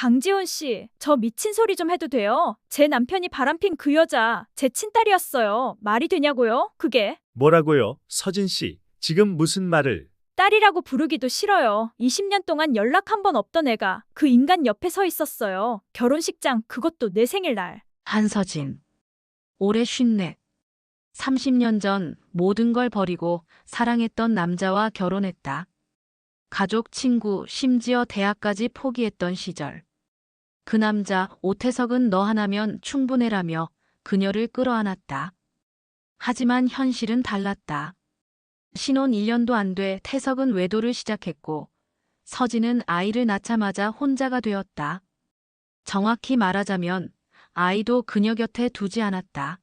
강지훈 씨, 저 미친 소리 좀 해도 돼요? 제 남편이 바람핀 그 여자, 제 친딸이었어요. 말이 되냐고요? 그게? 뭐라고요? 서진 씨, 지금 무슨 말을? 딸이라고 부르기도 싫어요. 20년 동안 연락 한 번 없던 애가 그 인간 옆에 서 있었어요. 결혼식장, 그것도 내 생일날. 한서진. 올해 54. 30년 전 모든 걸 버리고 사랑했던 남자와 결혼했다. 가족, 친구, 심지어 대학까지 포기했던 시절. 그 남자, 오태석은 너 하나면 충분해라며 그녀를 끌어안았다. 하지만 현실은 달랐다. 신혼 1년도 안 돼 태석은 외도를 시작했고 서진은 아이를 낳자마자 혼자가 되었다. 정확히 말하자면 아이도 그녀 곁에 두지 않았다.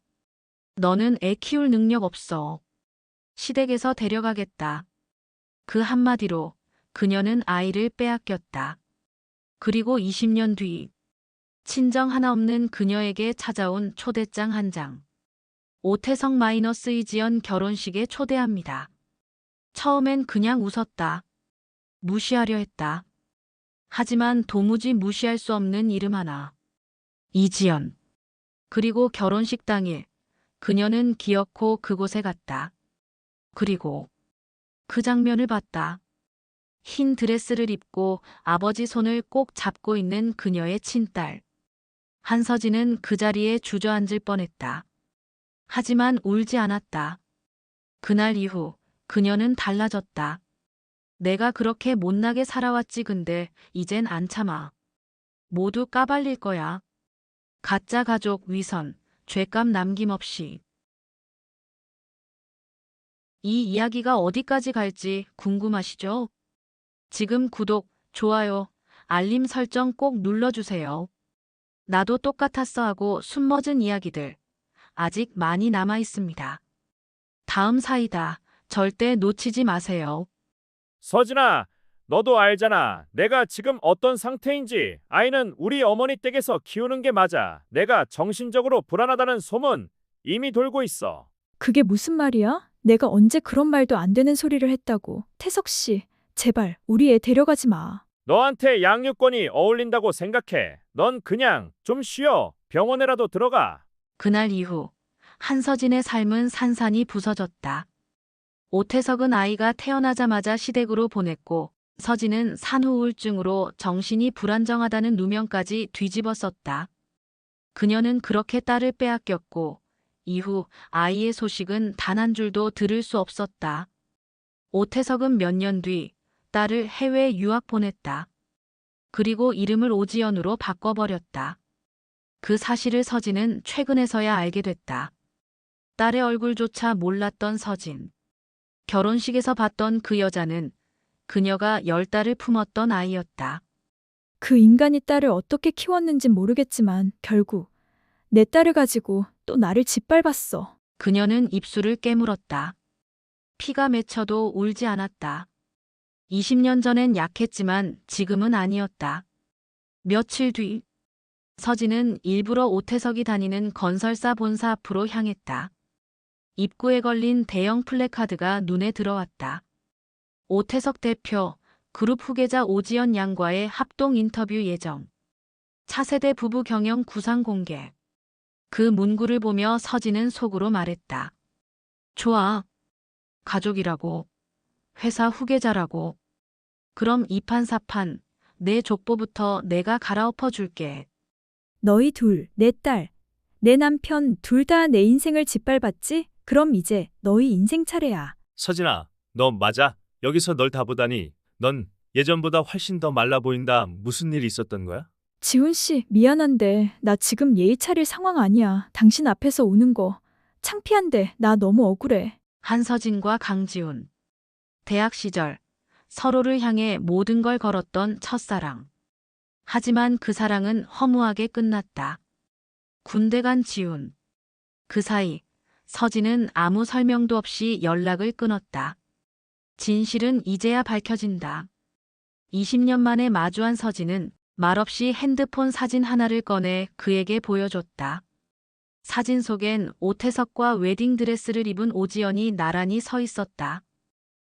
너는 애 키울 능력 없어. 시댁에서 데려가겠다. 그 한마디로 그녀는 아이를 빼앗겼다. 그리고 20년 뒤 친정 하나 없는 그녀에게 찾아온 초대장 한 장. 오태석 마이너스 이지연 결혼식에 초대합니다. 처음엔 그냥 웃었다. 무시하려 했다. 하지만 도무지 무시할 수 없는 이름 하나. 이지연. 그리고 결혼식 당일 그녀는 기어코 그곳에 갔다. 그리고 그 장면을 봤다. 흰 드레스를 입고 아버지 손을 꼭 잡고 있는 그녀의 친딸. 한서진은 그 자리에 주저앉을 뻔했다. 하지만 울지 않았다. 그날 이후 그녀는 달라졌다. 내가 그렇게 못나게 살아왔지 근데 이젠 안 참아. 모두 까발릴 거야. 가짜 가족 위선, 죄감 남김없이. 이 이야기가 어디까지 갈지 궁금하시죠? 지금 구독, 좋아요, 알림 설정 꼭 눌러주세요. 나도 똑같았어 하고 숨머진 이야기들 아직 많이 남아 있습니다. 다음 사이다. 절대 놓치지 마세요. 서진아, 너도 알잖아. 내가 지금 어떤 상태인지. 아이는 우리 어머니 댁에서 키우는 게 맞아. 내가 정신적으로 불안하다는 소문 이미 돌고 있어. 그게 무슨 말이야? 내가 언제 그런 말도 안 되는 소리를 했다고. 태석 씨, 제발 우리 애 데려가지 마. 너한테 양육권이 어울린다고 생각해. 넌 그냥 좀 쉬어. 병원에라도 들어가. 그날 이후 한서진의 삶은 산산이 부서졌다. 오태석은 아이가 태어나자마자 시댁으로 보냈고 서진은 산후우울증으로 정신이 불안정하다는 누명까지 뒤집어 썼다. 그녀는 그렇게 딸을 빼앗겼고 이후 아이의 소식은 단 한 줄도 들을 수 없었다. 오태석은 몇 년 뒤 딸을 해외 유학 보냈다. 그리고 이름을 오지연으로 바꿔버렸다. 그 사실을 서진은 최근에서야 알게 됐다. 딸의 얼굴조차 몰랐던 서진. 결혼식에서 봤던 그 여자는 그녀가 10달을 품었던 아이였다. 그 인간이 딸을 어떻게 키웠는진 모르겠지만 결국 내 딸을 가지고 또 나를 짓밟았어. 그녀는 입술을 깨물었다. 피가 맺혀도 울지 않았다. 20년 전엔 약했지만 지금은 아니었다. 며칠 뒤 서진은 일부러 오태석이 다니는 건설사 본사 앞으로 향했다. 입구에 걸린 대형 플래카드가 눈에 들어왔다. 오태석 대표, 그룹 후계자 오지연 양과의 합동 인터뷰 예정. 차세대 부부 경영 구상 공개. 그 문구를 보며 서진은 속으로 말했다. 좋아. 가족이라고. 회사 후계자라고. 그럼 이판사판, 내 족보부터 내가 갈아엎어 줄게. 너희 둘, 내 딸, 내 남편 둘 다 내 인생을 짓밟았지? 그럼 이제 너희 인생 차례야. 서진아, 너 맞아? 여기서 널 다 보다니. 넌 예전보다 훨씬 더 말라 보인다. 무슨 일 있었던 거야? 지훈 씨, 미안한데 나 지금 예의 차릴 상황 아니야. 당신 앞에서 우는 거 창피한데 나 너무 억울해. 한서진과 강지훈. 대학 시절 서로를 향해 모든 걸 걸었던 첫사랑. 하지만 그 사랑은 허무하게 끝났다. 군대 간 지훈. 그 사이 서진은 아무 설명도 없이 연락을 끊었다. 진실은 이제야 밝혀진다. 20년 만에 마주한 서진은 말없이 핸드폰 사진 하나를 꺼내 그에게 보여줬다. 사진 속엔 오태석과 웨딩드레스를 입은 오지연이 나란히 서 있었다.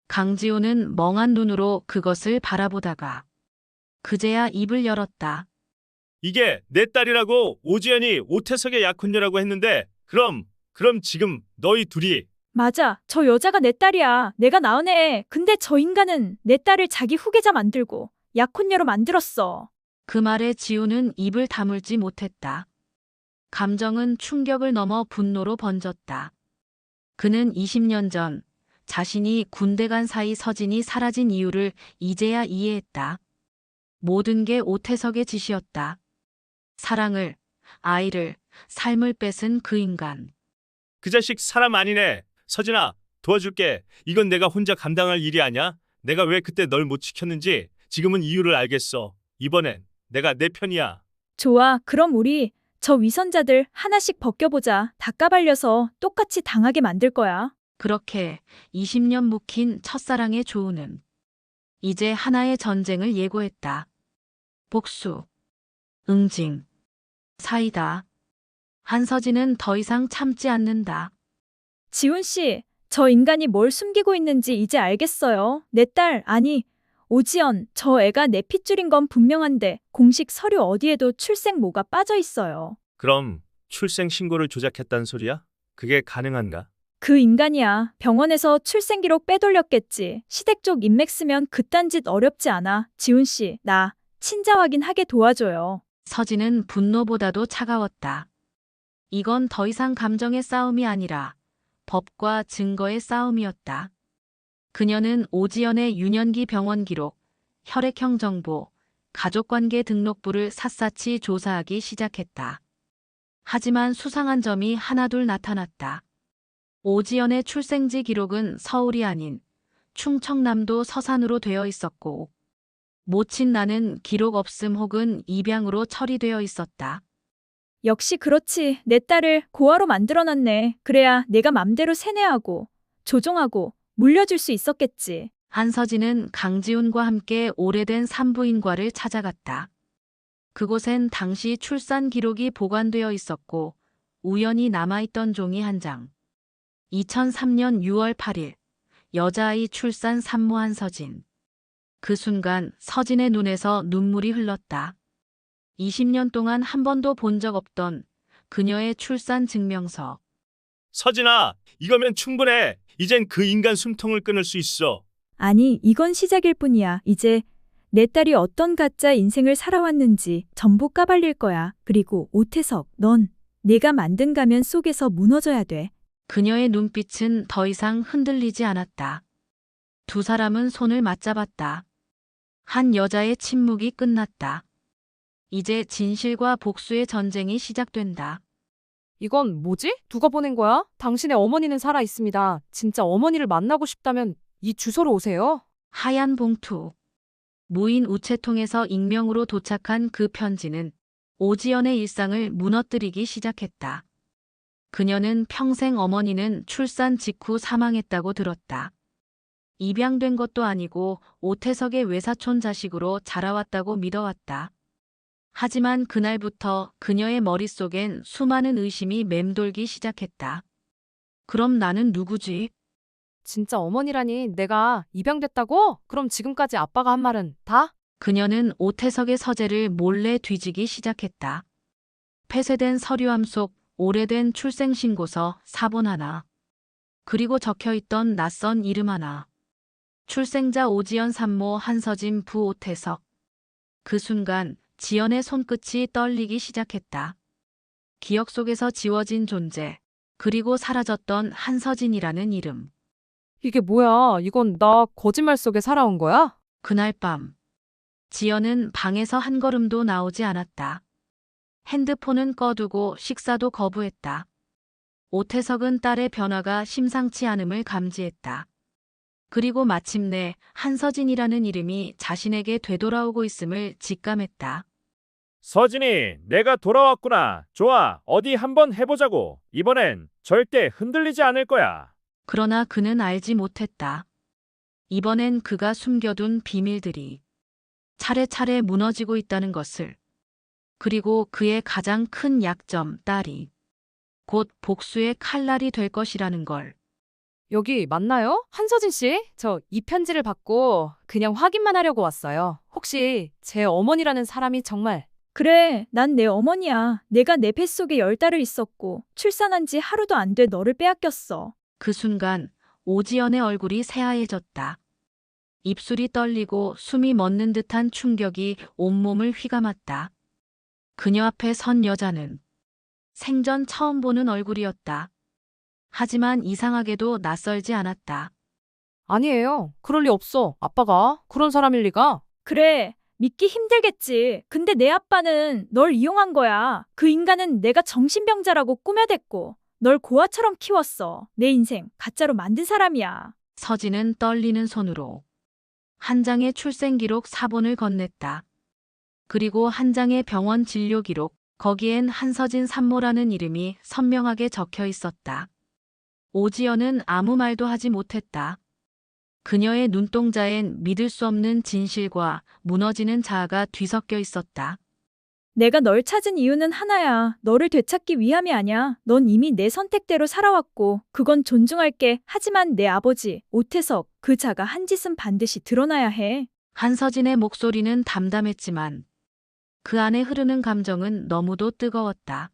강지호는 멍한 눈으로 그것을 바라보다가 그제야 입을 열었다. 이게 내 딸이라고 오지연이 오태석의 약혼녀라고 했는데 그럼 지금 너희 둘이 맞아. 저 여자가 내 딸이야. 내가 낳은 애. 근데 저 인간은 내 딸을 자기 후계자 만들고 약혼녀로 만들었어. 그 말에 지우는 입을 다물지 못했다. 감정은 충격을 넘어 분노로 번졌다. 그는 20년 전 자신이 군대 간 사이 서진이 사라진 이유를 이제야 이해했다. 모든 게 오태석의 짓이었다. 사랑을, 아이를, 삶을 뺏은 그 인간. 그 자식 사람 아니네. 서진아, 도와줄게. 이건 내가 혼자 감당할 일이 아니야. 내가 왜 그때 널 못 지켰는지 지금은 이유를 알겠어. 이번엔 내가 내 편이야. 좋아. 그럼 우리 저 위선자들 하나씩 벗겨보자. 다 까발려서 똑같이 당하게 만들 거야. 그렇게 20년 묵힌 첫사랑의 조우는 이제 하나의 전쟁을 예고했다. 복수, 응징, 사이다. 한서진은 더 이상 참지 않는다. 지훈 씨, 저 인간이 뭘 숨기고 있는지 이제 알겠어요. 내 딸, 아니, 오지연, 저 애가 내 핏줄인 건 분명한데 공식 서류 어디에도 출생모가 빠져 있어요. 그럼 출생 신고를 조작했단 소리야? 그게 가능한가? 그 인간이야. 병원에서 출생기록 빼돌렸겠지. 시댁 쪽 인맥 쓰면 그딴 짓 어렵지 않아. 지훈 씨, 나 친자 확인하게 도와줘요. 서진은 분노보다도 차가웠다. 이건 더 이상 감정의 싸움이 아니라 법과 증거의 싸움이었다. 그녀는 오지연의 유년기 병원 기록, 혈액형 정보, 가족관계 등록부를 샅샅이 조사하기 시작했다. 하지만 수상한 점이 하나둘 나타났다. 오지연의 출생지 기록은 서울이 아닌 충청남도 서산으로 되어 있었고, 모친 나는 기록 없음 혹은 입양으로 처리되어 있었다. 역시 그렇지. 내 딸을 고아로 만들어놨네. 그래야 내가 맘대로 세뇌하고 조종하고 물려줄 수 있었겠지. 한서진은 강지훈과 함께 오래된 산부인과를 찾아갔다. 그곳엔 당시 출산 기록이 보관되어 있었고 우연히 남아있던 종이 한 장. 2003년 6월 8일 여자아이 출산 산모 한서진. 그 순간 서진의 눈에서 눈물이 흘렀다. 20년 동안 한 번도 본 적 없던 그녀의 출산 증명서. 서진아, 이거면 충분해. 이젠 그 인간 숨통을 끊을 수 있어. 아니, 이건 시작일 뿐이야. 이제 내 딸이 어떤 가짜 인생을 살아왔는지 전부 까발릴 거야. 그리고 오태석, 넌 내가 만든 가면 속에서 무너져야 돼. 그녀의 눈빛은 더 이상 흔들리지 않았다. 두 사람은 손을 맞잡았다. 한 여자의 침묵이 끝났다. 이제 진실과 복수의 전쟁이 시작된다. 이건 뭐지? 누가 보낸 거야? 당신의 어머니는 살아 있습니다. 진짜 어머니를 만나고 싶다면 이 주소로 오세요. 하얀 봉투. 무인 우체통에서 익명으로 도착한 그 편지는 오지연의 일상을 무너뜨리기 시작했다. 그녀는 평생 어머니는 출산 직후 사망했다고 들었다. 입양된 것도 아니고 오태석의 외사촌 자식으로 자라왔다고 믿어왔다. 하지만 그날부터 그녀의 머릿속엔 수많은 의심이 맴돌기 시작했다. 그럼 나는 누구지? 진짜 어머니라니 내가 입양됐다고? 그럼 지금까지 아빠가 한 말은 다? 그녀는 오태석의 서재를 몰래 뒤지기 시작했다. 폐쇄된 서류함 속 오래된 출생신고서 사본 하나. 그리고 적혀있던 낯선 이름 하나. 출생자 오지연 산모 한서진 부 오태석. 그 순간 지연의 손끝이 떨리기 시작했다. 기억 속에서 지워진 존재, 그리고 사라졌던 한서진이라는 이름. 이게 뭐야? 이건 나 거짓말 속에 살아온 거야? 그날 밤, 지연은 방에서 한 걸음도 나오지 않았다. 핸드폰은 꺼두고 식사도 거부했다. 오태석은 딸의 변화가 심상치 않음을 감지했다. 그리고 마침내 한서진이라는 이름이 자신에게 되돌아오고 있음을 직감했다. 서진이, 내가 돌아왔구나. 좋아, 어디 한번 해보자고. 이번엔 절대 흔들리지 않을 거야. 그러나 그는 알지 못했다. 이번엔 그가 숨겨둔 비밀들이 차례차례 무너지고 있다는 것을. 그리고 그의 가장 큰 약점, 딸이 곧 복수의 칼날이 될 것이라는 걸. 여기 맞나요? 한서진 씨? 저 이 편지를 받고 그냥 확인만 하려고 왔어요. 혹시 제 어머니라는 사람이 정말 그래, 난 내 어머니야. 내가 내 뱃속에 10달을 있었고 출산한 지 하루도 안 돼 너를 빼앗겼어. 그 순간 오지연의 얼굴이 새하얘졌다. 입술이 떨리고 숨이 멎는 듯한 충격이 온몸을 휘감았다. 그녀 앞에 선 여자는 생전 처음 보는 얼굴이었다. 하지만 이상하게도 낯설지 않았다. 아니에요. 그럴 리 없어. 아빠가 그런 사람일 리가. 그래, 믿기 힘들겠지. 근데 내 아빠는 널 이용한 거야. 그 인간은 내가 정신병자라고 꾸며댔고 널 고아처럼 키웠어. 내 인생 가짜로 만든 사람이야. 서진은 떨리는 손으로 한 장의 출생기록 사본을 건넸다. 그리고 한 장의 병원 진료 기록, 거기엔 한서진 산모라는 이름이 선명하게 적혀 있었다. 오지연은 아무 말도 하지 못했다. 그녀의 눈동자엔 믿을 수 없는 진실과 무너지는 자아가 뒤섞여 있었다. 내가 널 찾은 이유는 하나야. 너를 되찾기 위함이 아니야. 넌 이미 내 선택대로 살아왔고 그건 존중할게. 하지만 내 아버지 오태석 그 자가 한 짓은 반드시 드러나야 해. 한서진의 목소리는 담담했지만 그 안에 흐르는 감정은 너무도 뜨거웠다.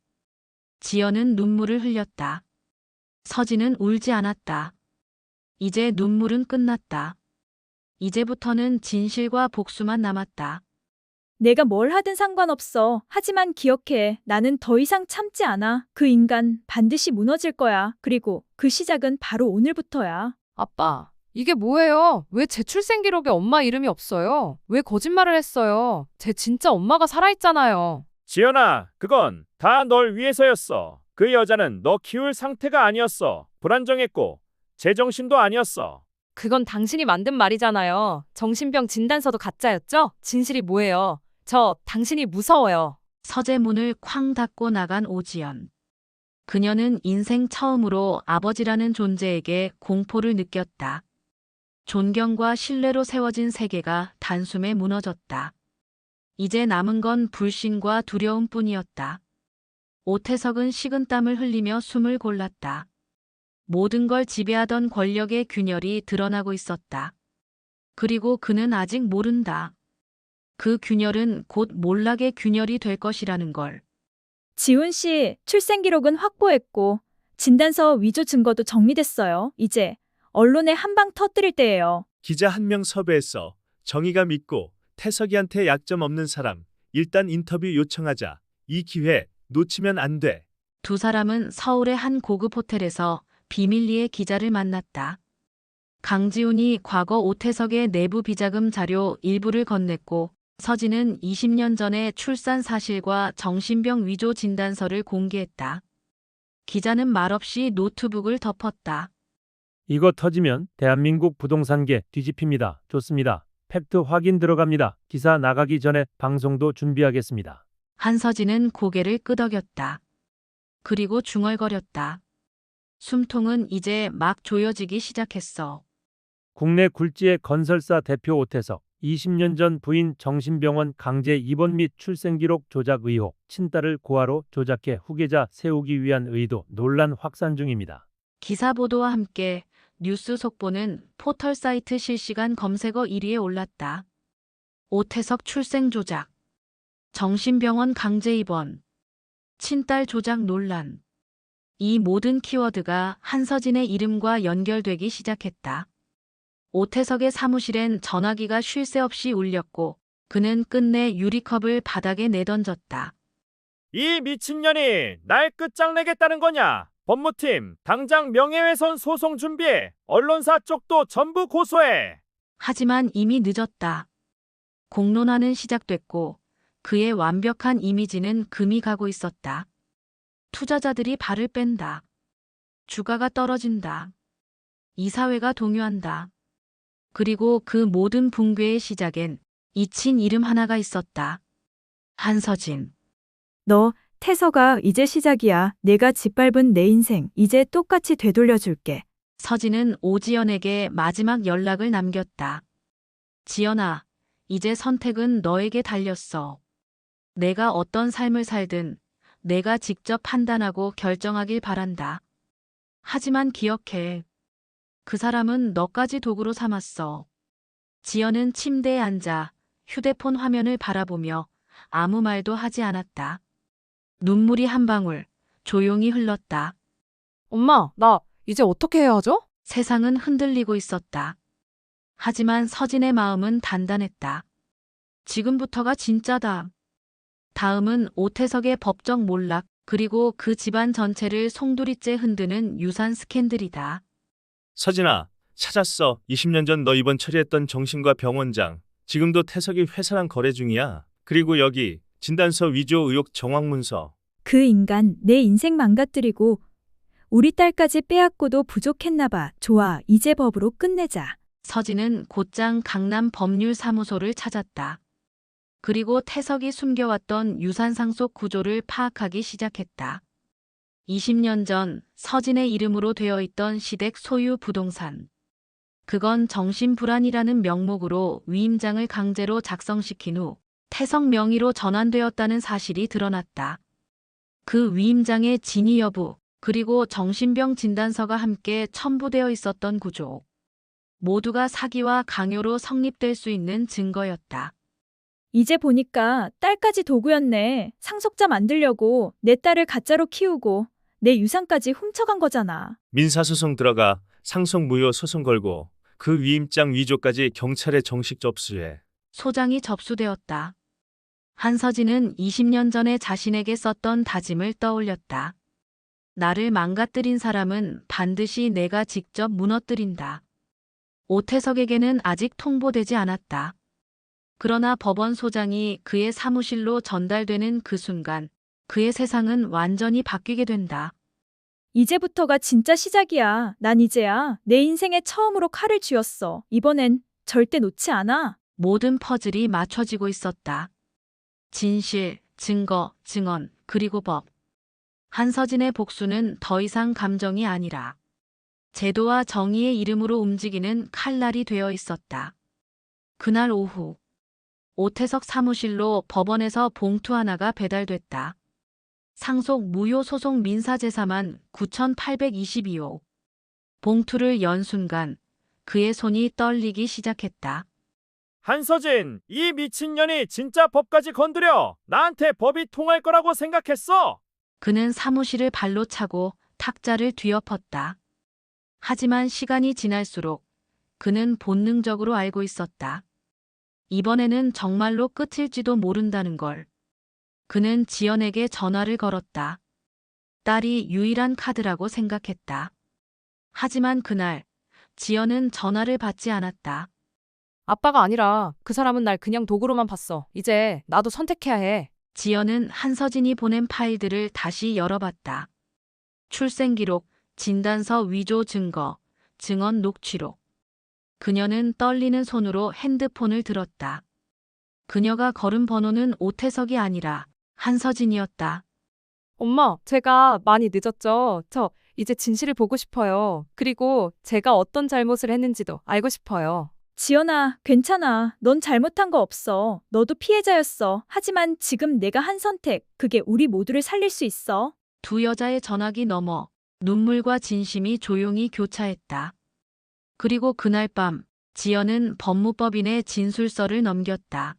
지연은 눈물을 흘렸다. 서진은 울지 않았다. 이제 눈물은 끝났다. 이제부터는 진실과 복수만 남았다. 내가 뭘 하든 상관없어. 하지만 기억해. 나는 더 이상 참지 않아. 그 인간 반드시 무너질 거야. 그리고 그 시작은 바로 오늘부터야. 아빠, 이게 뭐예요? 왜 제 출생 기록에 엄마 이름이 없어요? 왜 거짓말을 했어요? 제 진짜 엄마가 살아있잖아요. 지연아, 그건 다 널 위해서였어. 그 여자는 너 키울 상태가 아니었어. 불안정했고 제정신도 아니었어. 그건 당신이 만든 말이잖아요. 정신병 진단서도 가짜였죠? 진실이 뭐예요? 저 당신이 무서워요. 서재문을 쾅 닫고 나간 오지연. 그녀는 인생 처음으로 아버지라는 존재에게 공포를 느꼈다. 존경과 신뢰로 세워진 세계가 단숨에 무너졌다. 이제 남은 건 불신과 두려움뿐이었다. 오태석은 식은땀을 흘리며 숨을 골랐다. 모든 걸 지배하던 권력의 균열이 드러나고 있었다. 그리고 그는 아직 모른다. 그 균열은 곧 몰락의 균열이 될 것이라는 걸. 지훈 씨 출생 기록은 확보했고 진단서 위조 증거도 정리됐어요. 이제 언론에 한 방 터뜨릴 때예요. 기자 한 명 섭외했어. 정의가 믿고 태석이한테 약점 없는 사람. 일단 인터뷰 요청하자. 이 기회 놓치면 안 돼. 두 사람은 서울의 한 고급 호텔에서 비밀리에 기자를 만났다. 강지훈이 과거 오태석의 내부 비자금 자료 일부를 건넸고 서진은 20년 전의 출산 사실과 정신병 위조 진단서를 공개했다. 기자는 말없이 노트북을 덮었다. 이거 터지면 대한민국 부동산계 뒤집힙니다. 좋습니다. 팩트 확인 들어갑니다. 기사 나가기 전에 방송도 준비하겠습니다. 한서진은 고개를 끄덕였다. 그리고 중얼거렸다. 숨통은 이제 막 조여지기 시작했어. 국내 굴지의 건설사 대표 오태석, 20년 전 부인 정신병원 강제 입원 및 출생기록 조작 의혹, 친딸을 고아로 조작해 후계자 세우기 위한 의도 논란 확산 중입니다. 기사 보도와 함께 뉴스 속보는 포털 사이트 실시간 검색어 1위에 올랐다. 오태석 출생 조작, 정신병원 강제 입원, 친딸 조작 논란. 이 모든 키워드가 한서진의 이름과 연결되기 시작했다. 오태석의 사무실엔 전화기가 쉴 새 없이 울렸고 그는 끝내 유리컵을 바닥에 내던졌다. 이 미친년이 날 끝장내겠다는 거냐? 법무팀 당장 명예훼손 소송 준비해. 언론사 쪽도 전부 고소해. 하지만 이미 늦었다. 공론화는 시작됐고 그의 완벽한 이미지는 금이 가고 있었다. 투자자들이 발을 뺀다. 주가가 떨어진다. 이사회가 동요한다. 그리고 그 모든 붕괴의 시작엔 잊힌 이름 하나가 있었다. 한서진. 너 태서가 이제 시작이야. 내가 짓밟은 내 인생 이제 똑같이 되돌려줄게. 서진은 오지연에게 마지막 연락을 남겼다. 지연아, 이제 선택은 너에게 달렸어. 내가 어떤 삶을 살든 내가 직접 판단하고 결정하길 바란다. 하지만 기억해. 그 사람은 너까지 도구로 삼았어. 지연은 침대에 앉아 휴대폰 화면을 바라보며 아무 말도 하지 않았다. 눈물이 한 방울 조용히 흘렀다. 엄마, 나 이제 어떻게 해야 하죠? 세상은 흔들리고 있었다. 하지만 서진의 마음은 단단했다. 지금부터가 진짜다. 다음은 오태석의 법정 몰락, 그리고 그 집안 전체를 송두리째 흔드는 유산 스캔들이다. 서진아, 찾았어. 20년 전 너 입원 처리했던 정신과 병원장. 지금도 태석이 회사랑 거래 중이야. 그리고 여기 진단서 위조 의혹 정황 문서. 그 인간 내 인생 망가뜨리고 우리 딸까지 빼앗고도 부족했나 봐. 좋아, 이제 법으로 끝내자. 서진은 곧장 강남 법률사무소를 찾았다. 그리고 태석이 숨겨왔던 유산상속 구조를 파악하기 시작했다. 20년 전 서진의 이름으로 되어 있던 시댁 소유 부동산. 그건 정신불안이라는 명목으로 위임장을 강제로 작성시킨 후 태석 명의로 전환되었다는 사실이 드러났다. 그 위임장의 진위 여부, 그리고 정신병 진단서가 함께 첨부되어 있었던 구조. 모두가 사기와 강요로 성립될 수 있는 증거였다. 이제 보니까 딸까지 도구였네. 상속자 만들려고 내 딸을 가짜로 키우고 내 유산까지 훔쳐간 거잖아. 민사소송 들어가 상속 무효 소송 걸고 그 위임장 위조까지 경찰에 정식 접수해. 소장이 접수되었다. 한서진은 20년 전에 자신에게 썼던 다짐을 떠올렸다. 나를 망가뜨린 사람은 반드시 내가 직접 무너뜨린다. 오태석에게는 아직 통보되지 않았다. 그러나 법원 소장이 그의 사무실로 전달되는 그 순간 그의 세상은 완전히 바뀌게 된다. 이제부터가 진짜 시작이야. 난 이제야 내 인생에 처음으로 칼을 쥐었어. 이번엔 절대 놓지 않아. 모든 퍼즐이 맞춰지고 있었다. 진실, 증거, 증언, 그리고 법. 한서진의 복수는 더 이상 감정이 아니라 제도와 정의의 이름으로 움직이는 칼날이 되어 있었다. 그날 오후 오태석 사무실로 법원에서 봉투 하나가 배달됐다. 상속 무효 소송 민사재산만 9,822호. 봉투를 연 순간 그의 손이 떨리기 시작했다. 한서진, 이 미친년이 진짜 법까지 건드려. 나한테 법이 통할 거라고 생각했어. 그는 사무실을 발로 차고 탁자를 뒤엎었다. 하지만 시간이 지날수록 그는 본능적으로 알고 있었다. 이번에는 정말로 끝일지도 모른다는 걸. 그는 지연에게 전화를 걸었다. 딸이 유일한 카드라고 생각했다. 하지만 그날 지연은 전화를 받지 않았다. 아빠가 아니라 그 사람은 날 그냥 도구로만 봤어. 이제 나도 선택해야 해. 지연은 한서진이 보낸 파일들을 다시 열어봤다. 출생기록, 진단서 위조 증거, 증언 녹취록. 그녀는 떨리는 손으로 핸드폰을 들었다. 그녀가 걸은 번호는 오태석이 아니라 한서진이었다. 엄마, 제가 많이 늦었죠? 저 이제 진실을 보고 싶어요. 그리고 제가 어떤 잘못을 했는지도 알고 싶어요. 지연아, 괜찮아. 넌 잘못한 거 없어. 너도 피해자였어. 하지만 지금 내가 한 선택, 그게 우리 모두를 살릴 수 있어. 두 여자의 전화기 너머 눈물과 진심이 조용히 교차했다. 그리고 그날 밤 지연은 법무법인의 진술서를 넘겼다.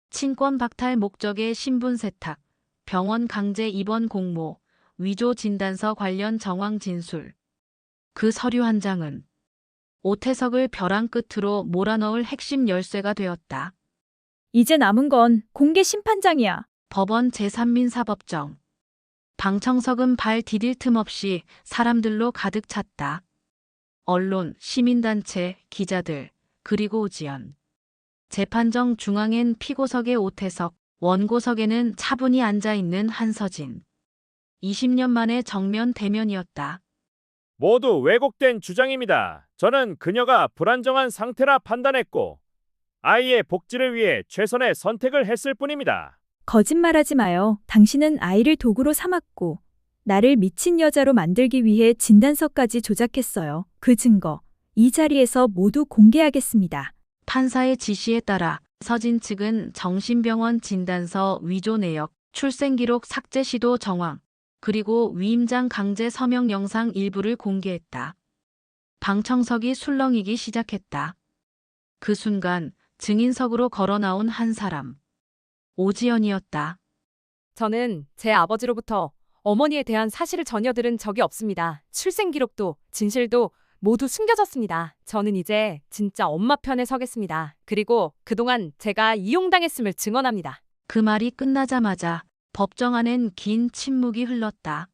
친권 박탈 목적의 신분 세탁, 병원 강제 입원 공모, 위조 진단서 관련 정황 진술. 그 서류 한 장은 오태석을 벼랑 끝으로 몰아넣을 핵심 열쇠가 되었다. 이제 남은 건 공개 심판장이야. 법원 제3민사법정. 방청석은 발 디딜 틈 없이 사람들로 가득 찼다. 언론, 시민단체, 기자들, 그리고 오지연. 재판정 중앙엔 피고석의 오태석, 원고석에는 차분히 앉아있는 한서진. 20년 만의 정면 대면이었다. 모두 왜곡된 주장입니다. 저는 그녀가 불안정한 상태라 판단했고 아이의 복지를 위해 최선의 선택을 했을 뿐입니다. 거짓말하지 마요. 당신은 아이를 도구로 삼았고 나를 미친 여자로 만들기 위해 진단서까지 조작했어요. 그 증거 이 자리에서 모두 공개하겠습니다. 판사의 지시에 따라 서진 측은 정신병원 진단서 위조 내역, 출생기록 삭제 시도 정황, 그리고 위임장 강제 서명 영상 일부를 공개했다. 방청석이 술렁이기 시작했다. 그 순간 증인석으로 걸어 나온 한 사람. 오지연이었다. 저는 제 아버지로부터 어머니에 대한 사실을 전혀 들은 적이 없습니다. 출생 기록도 진실도 모두 숨겨졌습니다. 저는 이제 진짜 엄마 편에 서겠습니다. 그리고 그동안 제가 이용당했음을 증언합니다. 그 말이 끝나자마자 법정 안엔 긴 침묵이 흘렀다.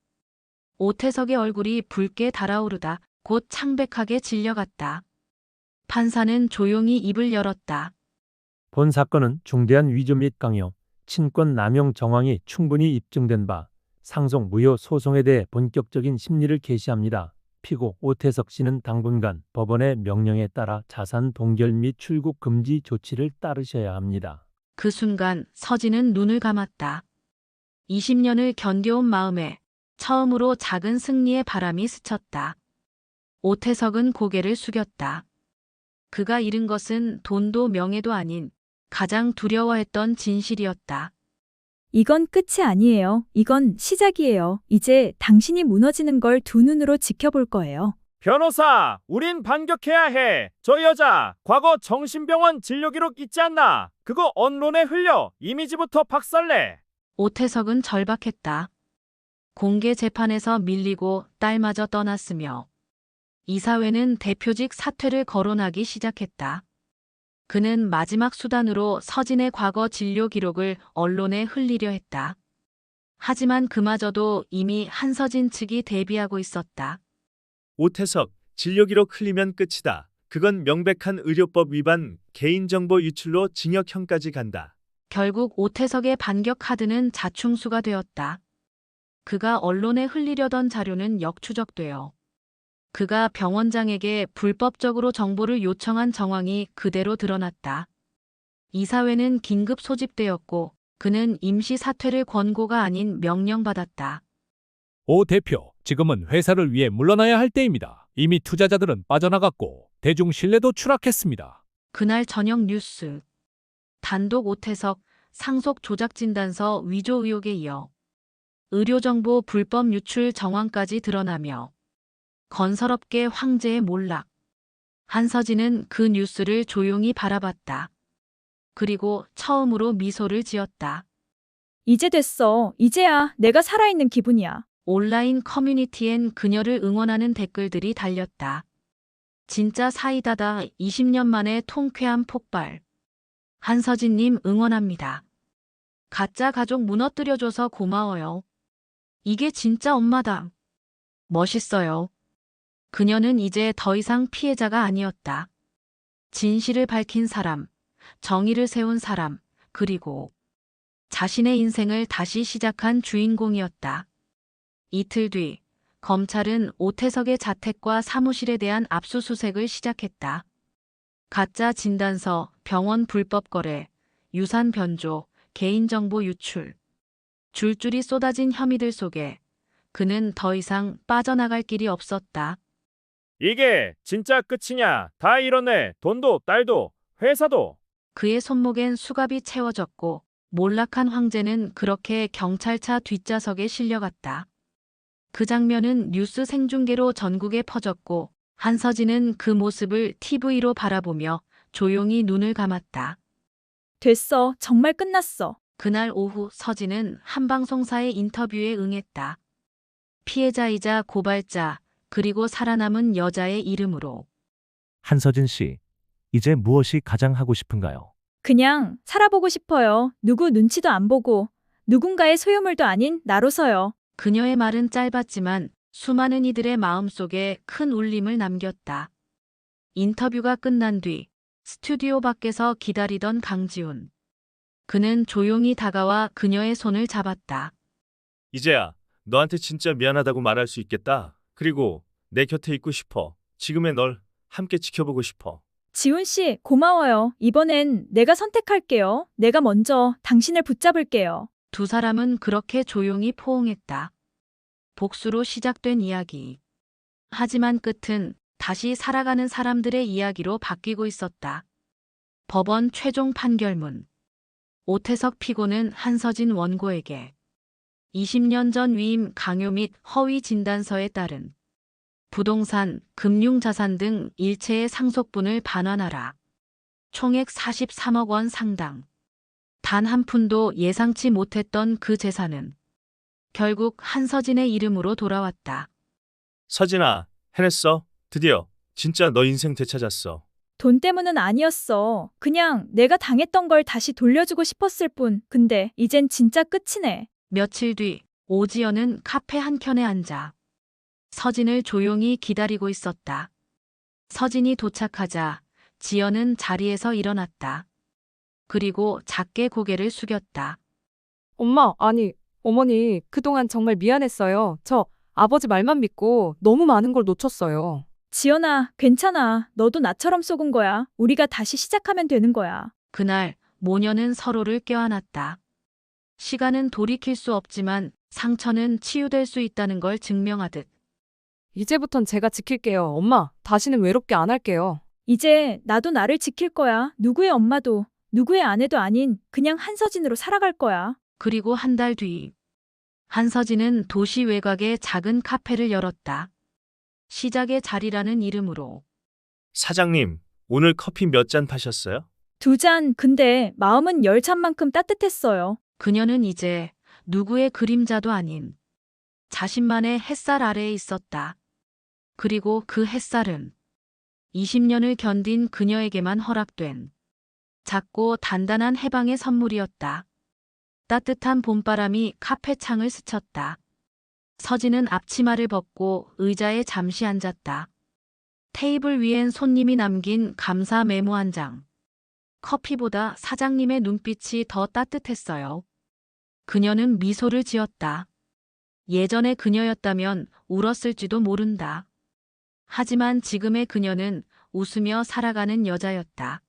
오태석의 얼굴이 붉게 달아오르다 곧 창백하게 질려갔다. 판사는 조용히 입을 열었다. 본 사건은 중대한 위조 및 강요, 친권 남용 정황이 충분히 입증된 바 상속 무효 소송에 대해 본격적인 심리를 개시합니다. 피고 오태석 씨는 당분간 법원의 명령에 따라 자산 동결 및 출국 금지 조치를 따르셔야 합니다. 그 순간 서진은 눈을 감았다. 20년을 견뎌온 마음에 처음으로 작은 승리의 바람이 스쳤다. 오태석은 고개를 숙였다. 그가 잃은 것은 돈도 명예도 아닌 가장 두려워했던 진실이었다. 이건 끝이 아니에요. 이건 시작이에요. 이제 당신이 무너지는 걸 두 눈으로 지켜볼 거예요. 변호사, 우린 반격해야 해. 저 여자 과거 정신병원 진료 기록 있지 않나? 그거 언론에 흘려 이미지부터 박살내. 오태석은 절박했다. 공개 재판에서 밀리고 딸마저 떠났으며 이사회는 대표직 사퇴를 거론하기 시작했다. 그는 마지막 수단으로 서진의 과거 진료 기록을 언론에 흘리려 했다. 하지만 그마저도 이미 한서진 측이 대비하고 있었다. 오태석, 진료 기록 흘리면 끝이다. 그건 명백한 의료법 위반, 개인정보 유출로 징역형까지 간다. 결국 오태석의 반격 카드는 자충수가 되었다. 그가 언론에 흘리려던 자료는 역추적되어 그가 병원장에게 불법적으로 정보를 요청한 정황이 그대로 드러났다. 이사회는 긴급 소집되었고 그는 임시 사퇴를 권고가 아닌 명령받았다. 오 대표, 지금은 회사를 위해 물러나야 할 때입니다. 이미 투자자들은 빠져나갔고 대중 신뢰도 추락했습니다. 그날 저녁 뉴스. 단독 오태석 상속 조작 진단서 위조 의혹에 이어 의료정보 불법 유출 정황까지 드러나며 건설업계 황제의 몰락. 한서진은 그 뉴스를 조용히 바라봤다. 그리고 처음으로 미소를 지었다. 이제 됐어. 이제야 내가 살아있는 기분이야. 온라인 커뮤니티엔 그녀를 응원하는 댓글들이 달렸다. 진짜 사이다다. 20년 만에 통쾌한 폭발. 한서진님 응원합니다. 가짜 가족 무너뜨려줘서 고마워요. 이게 진짜 엄마다. 멋있어요. 그녀는 이제 더 이상 피해자가 아니었다. 진실을 밝힌 사람, 정의를 세운 사람, 그리고 자신의 인생을 다시 시작한 주인공이었다. 이틀 뒤, 검찰은 오태석의 자택과 사무실에 대한 압수수색을 시작했다. 가짜 진단서, 병원 불법 거래, 유산 변조, 개인정보 유출. 줄줄이 쏟아진 혐의들 속에 그는 더 이상 빠져나갈 길이 없었다. 이게 진짜 끝이냐? 다 잃었네. 돈도 딸도 회사도. 그의 손목엔 수갑이 채워졌고 몰락한 황제는 그렇게 경찰차 뒷좌석에 실려갔다. 그 장면은 뉴스 생중계로 전국에 퍼졌고 한서진은 그 모습을 TV로 바라보며 조용히 눈을 감았다. 됐어. 정말 끝났어. 그날 오후 서진은 한방송사의 인터뷰에 응했다. 피해자이자 고발자 그리고 살아남은 여자의 이름으로. 한서진 씨, 이제 무엇이 가장 하고 싶은가요? 그냥 살아보고 싶어요. 누구 눈치도 안 보고 누군가의 소유물도 아닌 나로서요. 그녀의 말은 짧았지만 수많은 이들의 마음속에 큰 울림을 남겼다. 인터뷰가 끝난 뒤 스튜디오 밖에서 기다리던 강지훈. 그는 조용히 다가와 그녀의 손을 잡았다. 이제야 너한테 진짜 미안하다고 말할 수 있겠다. 그리고 내 곁에 있고 싶어. 지금의 널 함께 지켜보고 싶어. 지훈 씨, 고마워요. 이번엔 내가 선택할게요. 내가 먼저 당신을 붙잡을게요. 두 사람은 그렇게 조용히 포옹했다. 복수로 시작된 이야기. 하지만 끝은 다시 살아가는 사람들의 이야기로 바뀌고 있었다. 법원 최종 판결문. 오태석 피고는 한서진 원고에게 20년 전 위임 강요 및 허위 진단서에 따른 부동산, 금융자산 등 일체의 상속분을 반환하라. 총액 43억 원 상당. 단 한 푼도 예상치 못했던 그 재산은 결국 한서진의 이름으로 돌아왔다. 서진아, 해냈어. 드디어 진짜 너 인생 되찾았어. 돈 때문은 아니었어. 그냥 내가 당했던 걸 다시 돌려주고 싶었을 뿐. 근데 이젠 진짜 끝이네. 며칠 뒤 오지연은 카페 한켠에 앉아 서진을 조용히 기다리고 있었다. 서진이 도착하자 지연은 자리에서 일어났다. 그리고 작게 고개를 숙였다. 엄마, 아니, 어머니, 그동안 정말 미안했어요. 저 아버지 말만 믿고 너무 많은 걸 놓쳤어요. 지연아, 괜찮아. 너도 나처럼 속은 거야. 우리가 다시 시작하면 되는 거야. 그날 모녀는 서로를 껴안았다. 시간은 돌이킬 수 없지만 상처는 치유될 수 있다는 걸 증명하듯. 이제부턴 제가 지킬게요. 엄마, 다시는 외롭게 안 할게요. 이제 나도 나를 지킬 거야. 누구의 엄마도, 누구의 아내도 아닌 그냥 한서진으로 살아갈 거야. 그리고 한 달 뒤 한서진은 도시 외곽의 작은 카페를 열었다. 시작의 자리라는 이름으로. 사장님, 오늘 커피 몇 잔 파셨어요? 2잔, 근데 마음은 10잔만큼 따뜻했어요. 그녀는 이제 누구의 그림자도 아닌 자신만의 햇살 아래에 있었다. 그리고 그 햇살은 20년을 견딘 그녀에게만 허락된 작고 단단한 해방의 선물이었다. 따뜻한 봄바람이 카페 창을 스쳤다. 서진은 앞치마를 벗고 의자에 잠시 앉았다. 테이블 위엔 손님이 남긴 감사 메모 한 장. 커피보다 사장님의 눈빛이 더 따뜻했어요. 그녀는 미소를 지었다. 예전의 그녀였다면 울었을지도 모른다. 하지만 지금의 그녀는 웃으며 살아가는 여자였다.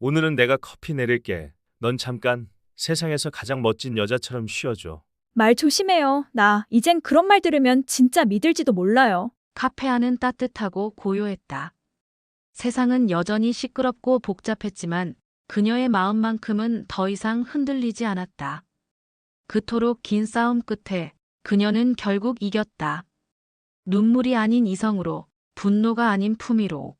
오늘은 내가 커피 내릴게. 넌 잠깐 세상에서 가장 멋진 여자처럼 쉬어줘. 말 조심해요. 나 이젠 그런 말 들으면 진짜 믿을지도 몰라요. 카페 안은 따뜻하고 고요했다. 세상은 여전히 시끄럽고 복잡했지만 그녀의 마음만큼은 더 이상 흔들리지 않았다. 그토록 긴 싸움 끝에 그녀는 결국 이겼다. 눈물이 아닌 이성으로, 분노가 아닌 품위로.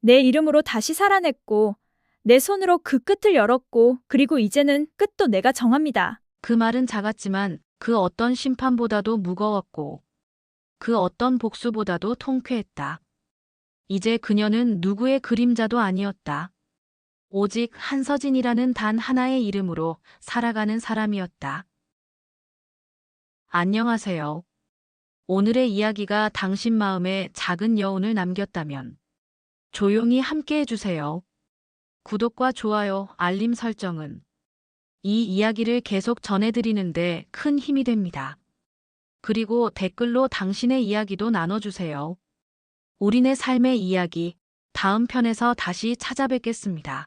내 이름으로 다시 살아냈고, 내 손으로 그 끝을 열었고, 그리고 이제는 끝도 내가 정합니다. 그 말은 작았지만 그 어떤 심판보다도 무거웠고 그 어떤 복수보다도 통쾌했다. 이제 그녀는 누구의 그림자도 아니었다. 오직 한서진이라는 단 하나의 이름으로 살아가는 사람이었다. 안녕하세요. 오늘의 이야기가 당신 마음에 작은 여운을 남겼다면 조용히 함께 해주세요. 구독과 좋아요, 알림 설정은 이 이야기를 계속 전해드리는데 큰 힘이 됩니다. 그리고 댓글로 당신의 이야기도 나눠주세요. 우리네 삶의 이야기, 다음 편에서 다시 찾아뵙겠습니다.